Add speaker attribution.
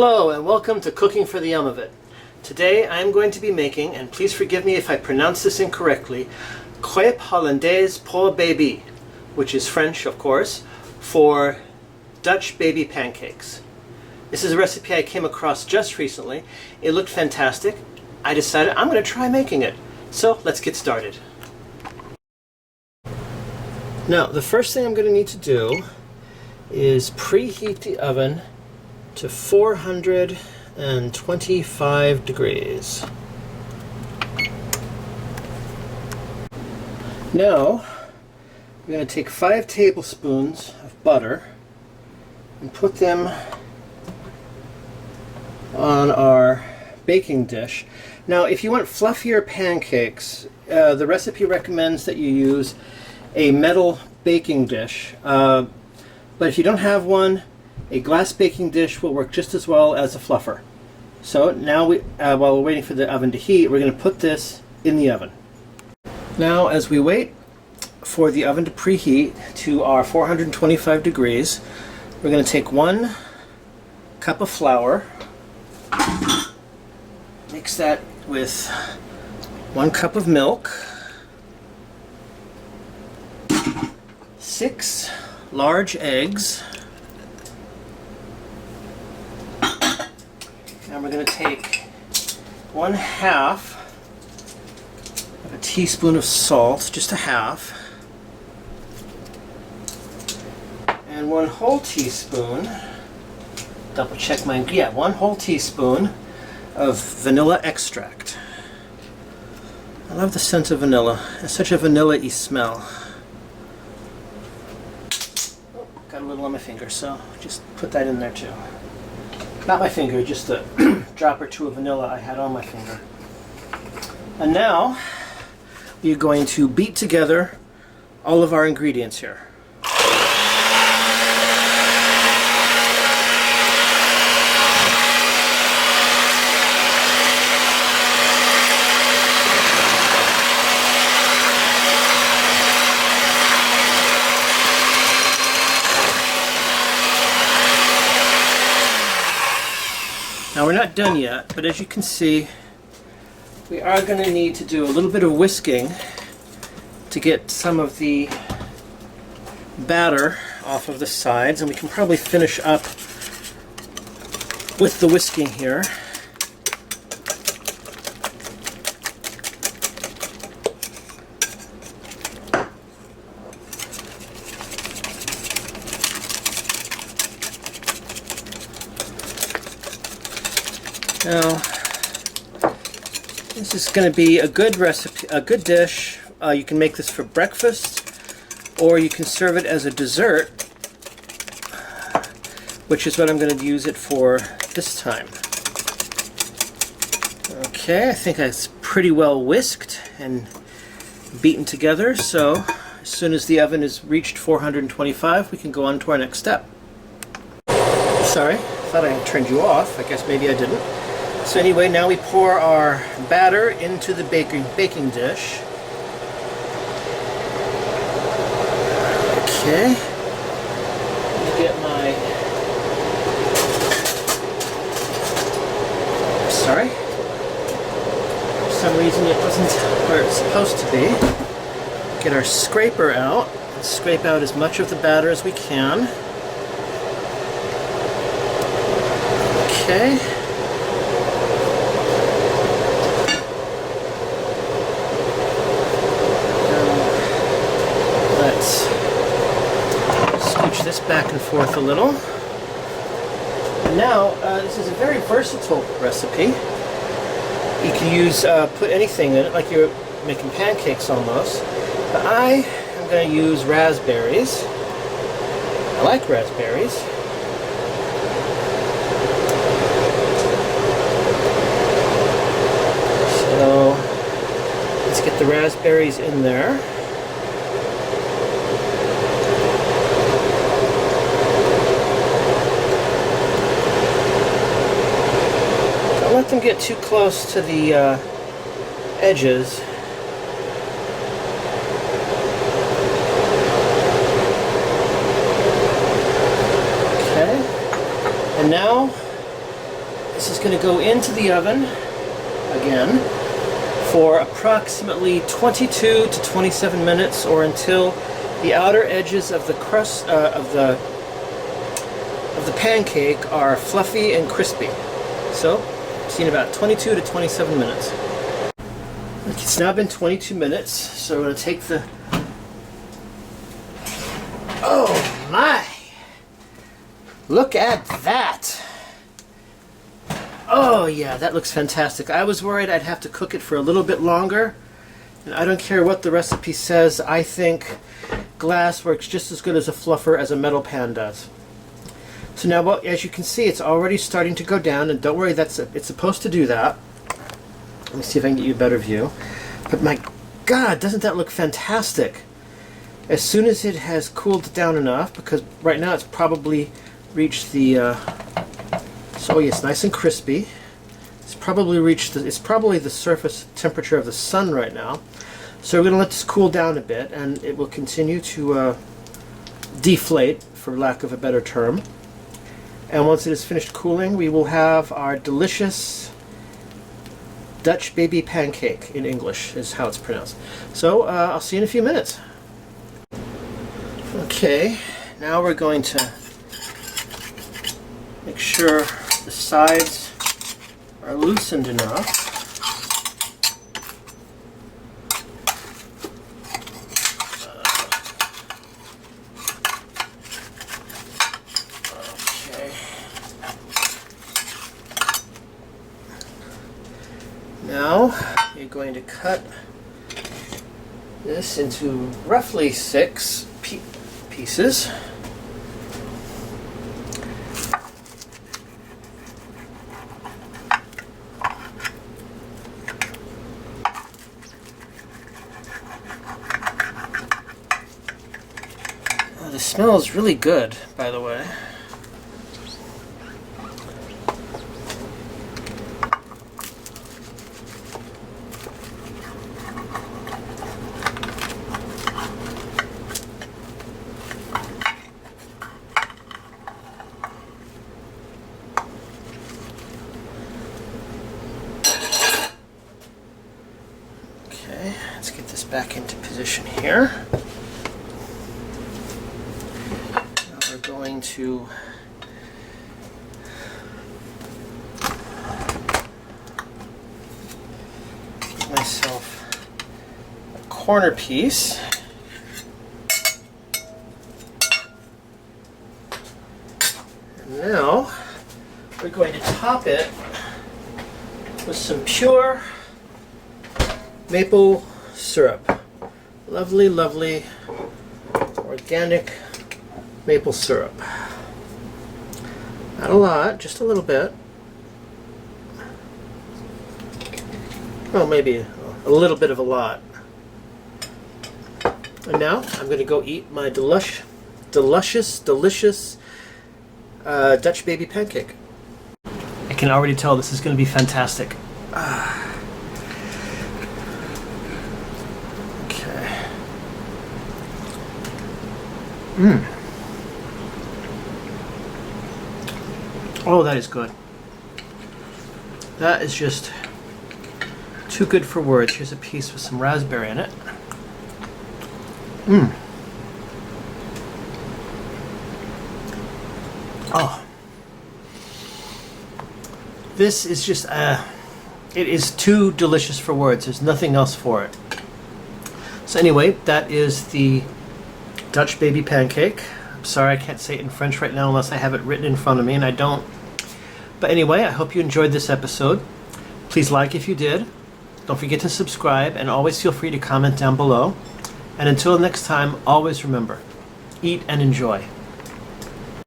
Speaker 1: Hello and welcome to Cooking for the Yum of It. Today I'm going to be making, and please forgive me if I pronounce this incorrectly, Crêpes Hollandaises pour bébés, which is French, of course, for Dutch baby pancakes. This is a recipe I came across just recently. It looked fantastic. I decided I'm going to try making it. So let's get started. Now, the first thing I'm going to need to do is preheat the oven to 425 degrees. Now, we're going to take 5 tablespoons of butter and put them on our baking dish. Now, if you want fluffier pancakes, the recipe recommends that you use a metal baking dish. But if you don't have one, a glass baking dish will work just as well as a fluffer. So now, while we're waiting for the oven to heat, we're going to put this in the oven. Now, as we wait for the oven to preheat to our 425 degrees, we're going to take 1 cup of flour, mix that with 1 cup of milk, 6 large eggs, and we're going to take 1/2 of a teaspoon of salt, just a half, and 1 whole teaspoon, double check my, 1 whole teaspoon of vanilla extract. I love the scent of vanilla. It's such a vanilla-y smell. Oh, got a little on my finger, so just put that in there too. Not my finger, just a drop or two of vanilla I had on my finger. And now we're going to beat together all of our ingredients here. Now, we're not done yet, but as you can see, we are going to need to do a little bit of whisking to get some of the batter off of the sides, and we can probably finish up with the whisking here. Now, this is going to be a good recipe, a good dish. You can make this for breakfast, or you can serve it as a dessert, which is what I'm going to use it for this time. Okay, I think it's pretty well whisked and beaten together, so as soon as the oven has reached 425, we can go on to our next step. Sorry, thought I had turned you off. I guess maybe I didn't. So anyway, now we pour our batter into the baking dish. Okay. Let me get my... Sorry. For some reason it wasn't where it's supposed to be. Get our scraper out and scrape out as much of the batter as we can. Okay. This back and forth a little. And now, this is a very versatile recipe. You can use, put anything in it, like you're making pancakes almost. But I am going to use raspberries. I like raspberries. So, let's get the raspberries in there. Let them get too close to the edges. Okay, and now This is going to go into the oven again for approximately 22 to 27 minutes, or until the outer edges of the crust of the pancake are fluffy and crispy. So, see in about 22 to 27 minutes. It's now been 22 minutes, so we're going to take the... Oh my! Look at that! Oh yeah, that looks fantastic. I was worried I'd have to cook it for a little bit longer, and I don't care what the recipe says. I think glass works just as good as a fluffer as a metal pan does. So now, well, as you can see, it's already starting to go down, and don't worry, it's supposed to do that. Let me see if I can get you a better view. But my God, doesn't that look fantastic? As soon as it has cooled down enough, because right now it's probably reached the... So yes, nice and crispy. It's probably reached it's probably the surface temperature of the sun right now. So we're going to let this cool down a bit, and it will continue to deflate, for lack of a better term. And once it is finished cooling, we will have our delicious Dutch baby pancake, in English is how it's pronounced. So I'll see you in a few minutes. Okay, now we're going to make sure the sides are loosened enough. Okay. Now you're going to cut this into roughly 6 pieces. Oh, the smell is really good, by the way. Let's get this back into position here. Now we're going to give myself a corner piece. And now we're going to top it with some pure maple syrup. Lovely, lovely organic maple syrup. Not a lot, just a little bit. Well, maybe a little bit of a lot. And now I'm going to go eat my delicious Dutch baby pancake. I can already tell this is going to be fantastic. Oh, that is good. That is just too good for words. Here's a piece with some raspberry in it. Oh. This is just, it is too delicious for words. There's nothing else for it. So anyway, that is the Dutch baby pancake. I'm sorry I can't say it in French right now unless I have it written in front of me, and I don't. But anyway, I hope you enjoyed this episode. Please like if you did. Don't forget to subscribe, and always feel free to comment down below. And until next time, always remember, eat and enjoy.